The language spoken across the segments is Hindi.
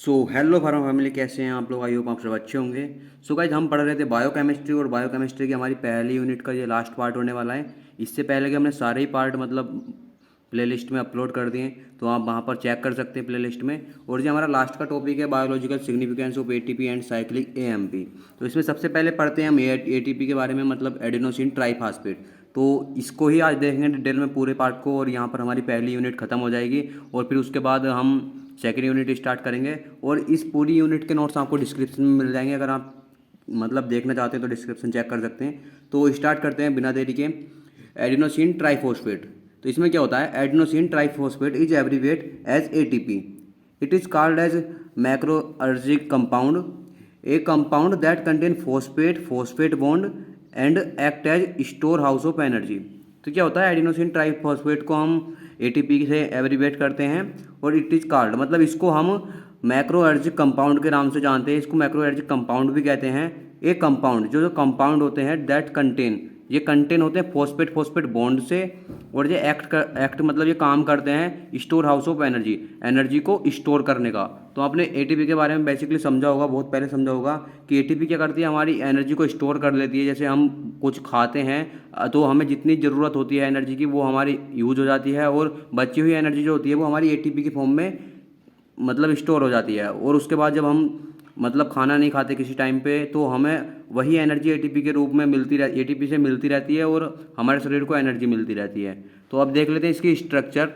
हेलो फार्मा फैमिली, कैसे हैं आप लोग? आई होप आप सब अच्छे होंगे। गाइज, हम पढ़ रहे थे बायोकेमिस्ट्री और बायोकेमिस्ट्री की हमारी पहली यूनिट का ये लास्ट पार्ट होने वाला है। इससे पहले कि हमने सारे ही पार्ट मतलब प्लेलिस्ट में अपलोड कर दिए, तो आप वहाँ पर चेक कर सकते हैं प्लेलिस्ट में। और जो हमारा लास्ट का टॉपिक है biological significance of ATP and cyclic AMP. तो इसमें सबसे पहले पढ़ते हैं हम एटीपी के बारे में, मतलब एडिनोसिन ट्राइफॉस्फेट। तो इसको ही आज देखेंगे डिटेल में पूरे पार्ट को, और यहाँ पर हमारी पहली यूनिट खत्म हो जाएगी और फिर उसके बाद हम सेकेंड यूनिट स्टार्ट करेंगे। और इस पूरी यूनिट के नोट्स आपको डिस्क्रिप्शन में मिल जाएंगे, अगर आप मतलब देखना चाहते हैं तो डिस्क्रिप्शन चेक कर सकते हैं। तो स्टार्ट करते हैं बिना देरी के। Adenosine triphosphate. तो इसमें क्या होता है? Adenosine triphosphate is abbreviate as ATP. It is called as macroergic compound, a compound that contain phosphate bond and act as store house of energy. तो क्या होता है? एडिनोसिन ट्राइफॉस्फेट को हम एटीपी से एब्रीविएट करते हैं और इट इज कॉल्ड, मतलब इसको हम मैक्रोअर्जिक कंपाउंड के नाम से जानते हैं। इसको मैक्रोअर्जिक कंपाउंड भी कहते हैं। ये कंपाउंड जो कंपाउंड होते हैं दैट कंटेन, ये कंटेन होते हैं फॉस्फेट बॉन्ड से, और ये एक्ट मतलब ये काम करते हैं store house of energy, energy को स्टोर करने का। तो आपने एटीपी के बारे में बेसिकली समझा होगा, बहुत पहले समझा होगा कि एटीपी क्या करती है? हमारी एनर्जी को स्टोर कर लेती है। जैसे हम कुछ खाते हैं तो हमें जितनी ज़रूरत होती है एनर्जी की, वो हमारी यूज हो जाती है, और बची हुई एनर्जी जो होती है वो हमारी एटीपी की फॉर्म में मतलब स्टोर हो जाती है। और उसके बाद जब हम मतलब खाना नहीं खाते किसी टाइम पे, तो हमें वही एनर्जी एटीपी के रूप में एटीपी से मिलती रहती है, और हमारे शरीर को एनर्जी मिलती रहती है। तो अब देख लेते हैं इसकी स्ट्रक्चर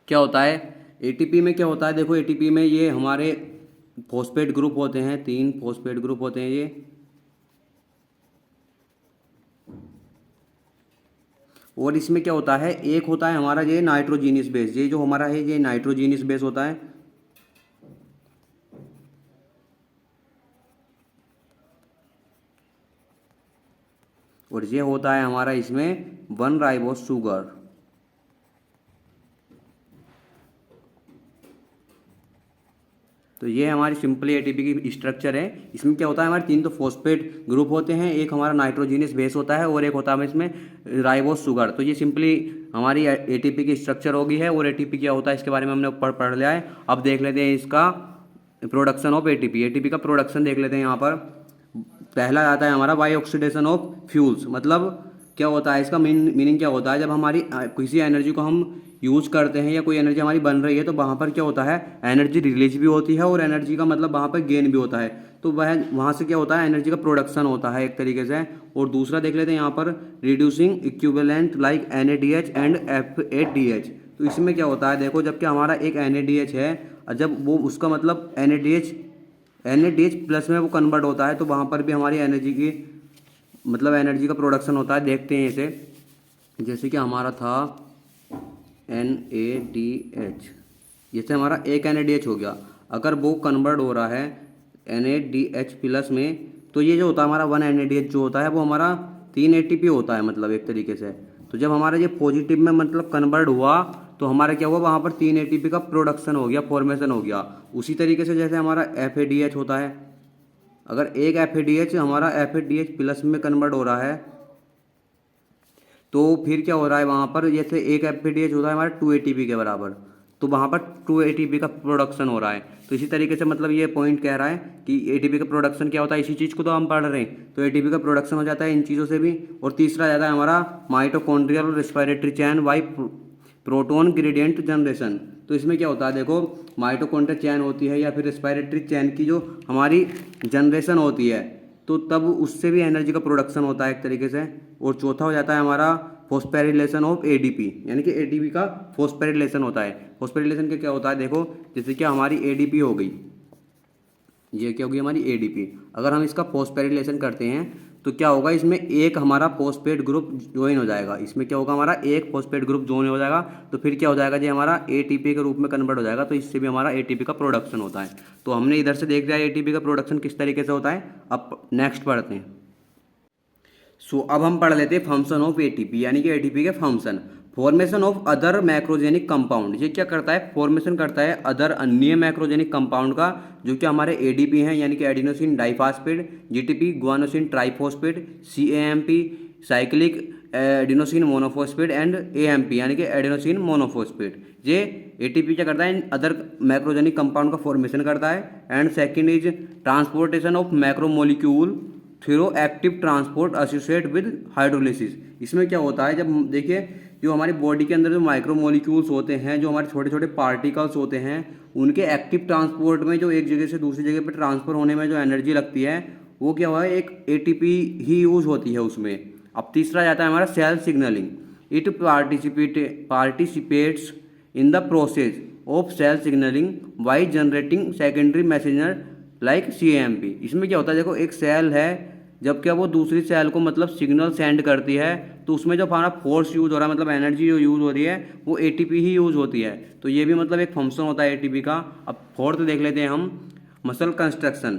क्या होता है। एटीपी में क्या होता है? देखो, एटीपी में ये हमारे फॉस्फेट ग्रुप होते हैं, 3 फॉस्फेट ग्रुप होते हैं ये। और इसमें क्या होता है? एक होता है हमारा ये नाइट्रोजीनियस बेस, ये जो हमारा है ये नाइट्रोजीनियस बेस होता है। और ये होता है हमारा इसमें 1 राइबोस शुगर। तो ये हमारी सिंपली एटीपी की स्ट्रक्चर है। इसमें क्या होता है? हमारे 3 तो फॉस्फेट ग्रुप होते हैं, एक हमारा नाइट्रोजीनियस बेस होता है, और एक होता है इसमें राइबोस शुगर। तो ये सिंपली हमारी एटीपी की स्ट्रक्चर होगी है। और एटीपी क्या होता है इसके बारे में हमने ऊपर पढ़ लिया है। अब देख लेते हैं इसका प्रोडक्शन ऑफ एटीपी। एटीपी का प्रोडक्शन देख लेते हैं। यहाँ पर पहला आता है हमारा बाई ऑक्सीडेशन ऑफ फ्यूल्स। मतलब क्या होता है इसका मीनिंग क्या होता है? जब हमारी किसी एनर्जी को हम यूज करते हैं या कोई एनर्जी हमारी बन रही है, तो वहाँ पर क्या होता है? एनर्जी रिलीज भी होती है, और एनर्जी का मतलब वहाँ पर गेन भी होता है। तो वहाँ से क्या होता है? एनर्जी का प्रोडक्शन होता है एक तरीके से। और दूसरा देख लेते हैं यहाँ पर reducing equivalent like NADH and F8DH। तो इसमें क्या होता है? देखो, जबकि हमारा एक NADH है, जब वो उसका मतलब NADH प्लस में वो कन्वर्ट होता है, तो वहाँ पर भी हमारी एनर्जी की मतलब एनर्जी का प्रोडक्शन होता है। देखते हैं इसे। जैसे कि हमारा था NADH, जैसे हमारा एक NADH हो गया, अगर वो कन्वर्ट हो रहा है NADH प्लस में, तो ये जो होता है हमारा 1 NADH जो होता है वो हमारा 3 ATP होता है, मतलब एक तरीके से। तो जब हमारा ये पॉजिटिव में मतलब कन्वर्ट हुआ, तो हमारा क्या हुआ? वहाँ पर 3 ATP का प्रोडक्शन हो गया, फॉर्मेशन हो गया। उसी तरीके से जैसे हमारा FADH होता है, अगर एक FADH हमारा FADH प्लस में कन्वर्ट हो रहा है, तो फिर क्या हो रहा है वहाँ पर? जैसे एक FADH होता है हमारा 2 ATP के बराबर, तो वहाँ पर 2 ATP का प्रोडक्शन हो रहा है। तो इसी तरीके से मतलब ये पॉइंट कह रहा है कि एटीपी का प्रोडक्शन क्या होता है, इसी चीज़ को तो हम पढ़ रहे हैं। तो एटीपी का प्रोडक्शन हो जाता है इन चीज़ों से भी। और तीसरा जाता है हमारा माइटोकॉन्ड्रियल और respiratory chain by proton gradient generation. तो इसमें क्या होता है? देखो, माइटोकॉन्ड्रियल चैन होती है या फिर रेस्पिरेटरी चैन की जो हमारी जनरेशन होती है, तो तब उससे भी एनर्जी का प्रोडक्शन होता है एक तरीके से। और चौथा हो जाता है हमारा फॉस्फोरिलेशन ऑफ एडीपी, यानी कि एटीपी का फॉस्फोरिलेशन होता है। फॉस्फोरिलेशन का क्या होता है? देखो, जैसे कि हमारी एडीपी हो गई, ये क्या होगी? हमारी एडीपी। अगर हम इसका फॉस्फोरिलेशन करते हैं तो क्या होगा? इसमें एक हमारा फॉस्फेट ग्रुप ज्वाइन हो जाएगा। इसमें क्या होगा? हमारा एक फॉस्फेट ग्रुप ज्वाइन हो जाएगा, तो फिर क्या हो जाएगा? ये हमारा एटीपी के रूप में कन्वर्ट हो जाएगा। तो इससे भी हमारा एटीपी का प्रोडक्शन होता है। तो हमने इधर से देख लिया एटीपी का प्रोडक्शन किस तरीके से होता है। अब नेक्स्ट पढ़ते हैं। अब हम पढ़ लेते हैं फंक्शन ऑफ एटीपी, यानी कि एटीपी के function. Formation of other macrogenic compound, ये क्या करता है? फॉर्मेशन करता है अदर अन्य मैक्रोजेनिक कंपाउंड का, जो कि हमारे एडीपी हैं, यानी कि adenosine diphosphate, GTP guanosine triphosphate, CAMP cyclic adenosine monophosphate and AMP यानी कि एडिनोसिन मोनोफॉस्फेट। ये ATP क्या करता है, अदर मैक्रोजेनिक कंपाउंड का फॉर्मेशन करता है। And second is transportation of macromolecule through active transport associate with hydrolysis. इसमें क्या होता है, जब देखिए जो हमारी बॉडी के अंदर जो माइक्रोमोलिक्यूल्स होते हैं, जो हमारे छोटे छोटे पार्टिकल्स होते हैं, उनके एक्टिव ट्रांसपोर्ट में जो एक जगह से दूसरी जगह पर ट्रांसफर होने में जो एनर्जी लगती है, वो क्या हुआ है, एक ATP ही यूज होती है उसमें। अब तीसरा जाता है हमारा cell signalling. It participates in the process of cell signalling by generating secondary messenger like CAMP। इसमें क्या होता है, देखो एक सेल है, जब क्या वो दूसरी सेल को मतलब सिग्नल सेंड करती है, तो उसमें जो हमारा फोर्स यूज हो रहा है, मतलब एनर्जी जो यूज हो रही है, वो ATP ही यूज होती है। तो ये भी मतलब एक फंक्शन होता है ATP का। अब फोर्थ देख लेते हैं हम, मसल कंस्ट्रक्शन।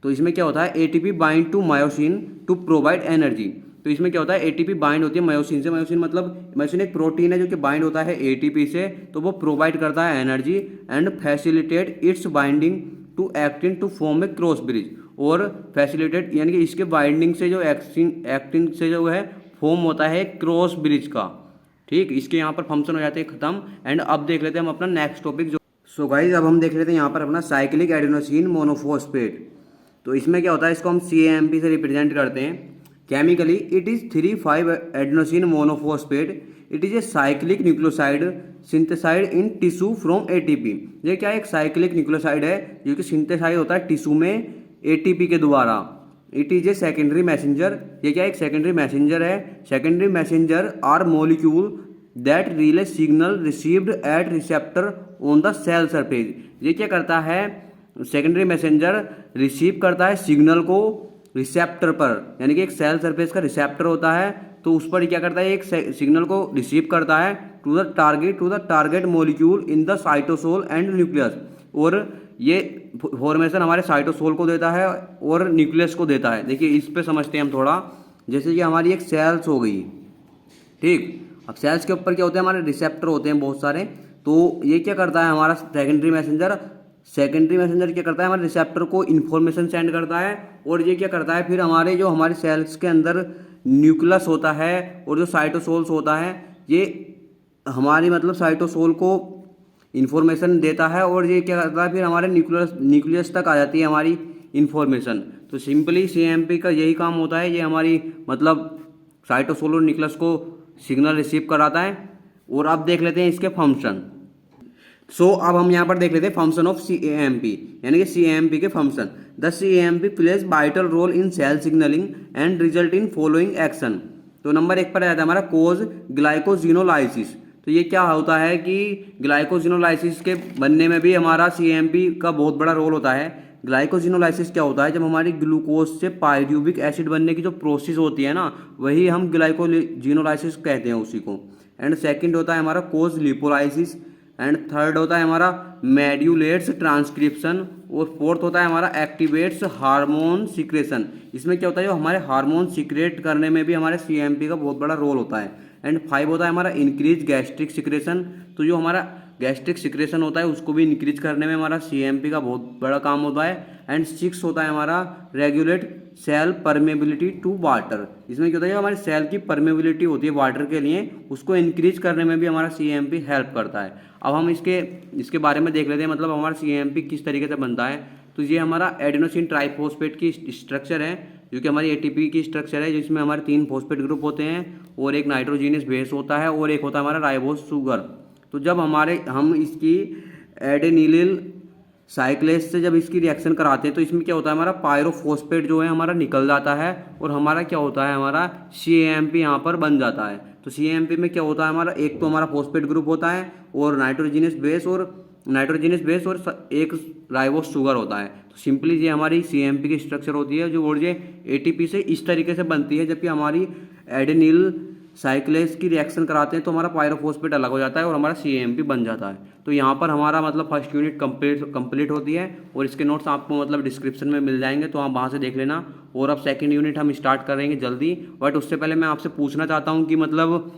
तो इसमें क्या होता है, ATP bind to myosin to provide energy. तो इसमें क्या होता है, ATP बाइंड होती है मायोसिन से। मायोसिन मतलब मायोसिन एक प्रोटीन है जो कि बाइंड होता है ATP से, तो वो प्रोवाइड करता है energy and facilitate its binding to actin to form a cross bridge. और फैसिलिटेट यानी कि इसके बाइंडिंग से जो एक्टिन से जो है फॉर्म होता है क्रॉस ब्रिज का। ठीक, इसके यहाँ पर फंक्शन हो जाते हैं खत्म। एंड अब देख लेते हैं हम अपना नेक्स्ट टॉपिक। सो गाइज अब हम देख लेते हैं यहाँ पर अपना साइक्लिक एडिनोसिन मोनोफॉस्फेट। तो इसमें क्या होता है, इसको हम CAMP से रिप्रेजेंट करते हैं। Chemically it is 3,5 adenosine monophosphate. It is a cyclic nucleoside synthesised in tissue from ATP। ये क्या एक साइक्लिक न्यूक्लियोसाइड है जो कि सिंथेसाइड होता है टिश्यू में ATP के द्वारा। It is a secondary messenger. ये क्या एक सेकेंडरी मैसेंजर है। Secondary messenger are molecule that relay signal received at receptor on the cell surface. ये क्या करता है, सेकेंडरी मैसेंजर रिसीव करता है सिग्नल को रिसेप्टर पर, यानी कि एक सेल सरफेस का रिसेप्टर होता है, तो उस पर क्या करता है, एक सिग्नल को रिसीव करता है to the target molecule in the cytosol and nucleus. और ये फॉर्मेशन हमारे साइटोसोल को देता है और न्यूक्लियस को देता है। देखिए इस पे समझते हैं हम थोड़ा। जैसे कि हमारी एक सेल्स हो गई, ठीक, अब सेल्स के ऊपर क्या होते हैं, हमारे रिसेप्टर होते हैं बहुत सारे। तो ये क्या करता है, हमारा सेकेंडरी मैसेंजर क्या करता है, हमारे रिसेप्टर को इन्फॉर्मेशन सेंड करता है। और ये क्या करता है, फिर हमारे सेल्स के अंदर न्यूक्लियस होता है और जो साइटोसोल्स होता है, ये हमारी मतलब साइटोसोल को इन्फॉर्मेशन देता है। और ये क्या करता है, फिर हमारे न्यूक्लियस तक आ जाती है हमारी इन्फॉर्मेशन। तो सिंपली CAMP का यही काम होता है, ये हमारी मतलब साइटोसोल और न्यूक्लियस को सिग्नल रिसीव कराता है। और अब देख लेते हैं इसके फंक्शन। अब हम यहाँ पर देख लेते हैं फंक्शन ऑफ CAMP, यानी कि CAMP के function. The CAMP plays vital role in cell signalling and result in following action. तो नंबर 1 पर आता है हमारा कोज ग्लाइकोजिनोलाइसिस। तो ये क्या होता है कि ग्लाइकोजिनोलाइसिस के बनने में भी हमारा CAMP का बहुत बड़ा रोल होता है। ग्लाइकोजिनोलाइसिस क्या होता है, जब हमारी ग्लूकोज से पायरूविक एसिड बनने की जो प्रोसेस होती है ना, वही हम ग्लाइकोजिनोलाइसिस कहते हैं उसी को। एंड सेकंड होता है हमारा कोज लिपोलाइसिस। एंड थर्ड होता है हमारा मेड्यूलेट्स ट्रांसक्रिप्शन। और फोर्थ होता है हमारा एक्टिवेट्स हार्मोन सिक्रेशन। इसमें क्या होता है, जो हमारे हार्मोन सिक्रेट करने में भी हमारे CAMP का बहुत बड़ा रोल होता है। एंड 5 होता है हमारा इंक्रीज गैस्ट्रिक सिक्रेशन। तो जो हमारा गैस्ट्रिक सिक्रेशन होता है उसको भी इंक्रीज करने में हमारा CAMP का बहुत बड़ा काम होता है। एंड 6 होता है हमारा regulate cell permeability to water. इसमें क्या होता है, जो हमारी सेल की परमेबिलिटी होती है वाटर के लिए, उसको इंक्रीज करने में भी हमारा CAMP हेल्प करता है। अब हम इसके बारे में देख लेते हैं, मतलब हमारा CAMP किस तरीके से बनता है। तो ये हमारा एडेनोसिन ट्राइफॉस्फेट की स्ट्रक्चर है, जो कि हमारी ATP की स्ट्रक्चर है, जिसमें हमारे 3 फॉस्फेट ग्रुप होते हैं और एक नाइट्रोजीनियस बेस होता है और एक होता है हमारा राइबोस शुगर। तो जब हम इसकी एडेनिलिल साइक्लेस से जब इसकी रिएक्शन कराते हैं, तो इसमें क्या होता है, हमारा पायरोफॉस्फेट जो है हमारा निकल जाता है और हमारा क्या होता है, हमारा CAMP यहाँ पर बन जाता है। तो CAMP में क्या होता है, हमारा एक तो हमारा फॉस्फेट ग्रुप होता है और नाइट्रोजीनियस बेस और एक राइबोस शुगर होता है। तो सिंपली ये हमारी CAMP की स्ट्रक्चर होती है, जो और ये ATP से इस तरीके से बनती है। जबकि हमारी एडेनिल साइक्लेस की रिएक्शन कराते हैं तो हमारा पायरोफॉस्फेट अलग हो जाता है और हमारा CAMP बन जाता है। तो यहाँ पर हमारा मतलब फर्स्ट यूनिट कंप्लीट होती है और इसके नोट्स आपको मतलब डिस्क्रिप्शन में मिल जाएंगे, तो आप वहाँ से देख लेना। और अब सेकंड यूनिट हम स्टार्ट करेंगे जल्दी। बट उससे पहले मैं आपसे पूछना चाहता हूँ कि मतलब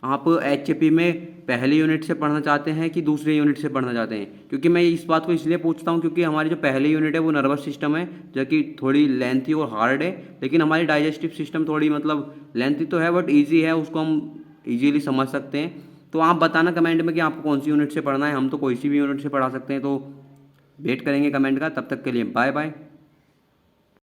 आप HAP में पहली यूनिट से पढ़ना चाहते हैं कि दूसरी यूनिट से पढ़ना चाहते हैं, क्योंकि मैं इस बात को इसलिए पूछता हूँ क्योंकि हमारी जो पहली यूनिट है वो नर्वस सिस्टम है, जो कि थोड़ी लेंथी और हार्ड है, लेकिन हमारी डाइजेस्टिव सिस्टम थोड़ी मतलब लेंथी तो है बट ईजी है, उसको हम ईजीली समझ सकते हैं। तो आप बताना कमेंट में कि आपको कौन सी यूनिट से पढ़ना है, हम तो कोई सी भी यूनिट से पढ़ा सकते हैं। तो वेट करेंगे कमेंट का, तब तक के लिए बाय बाय।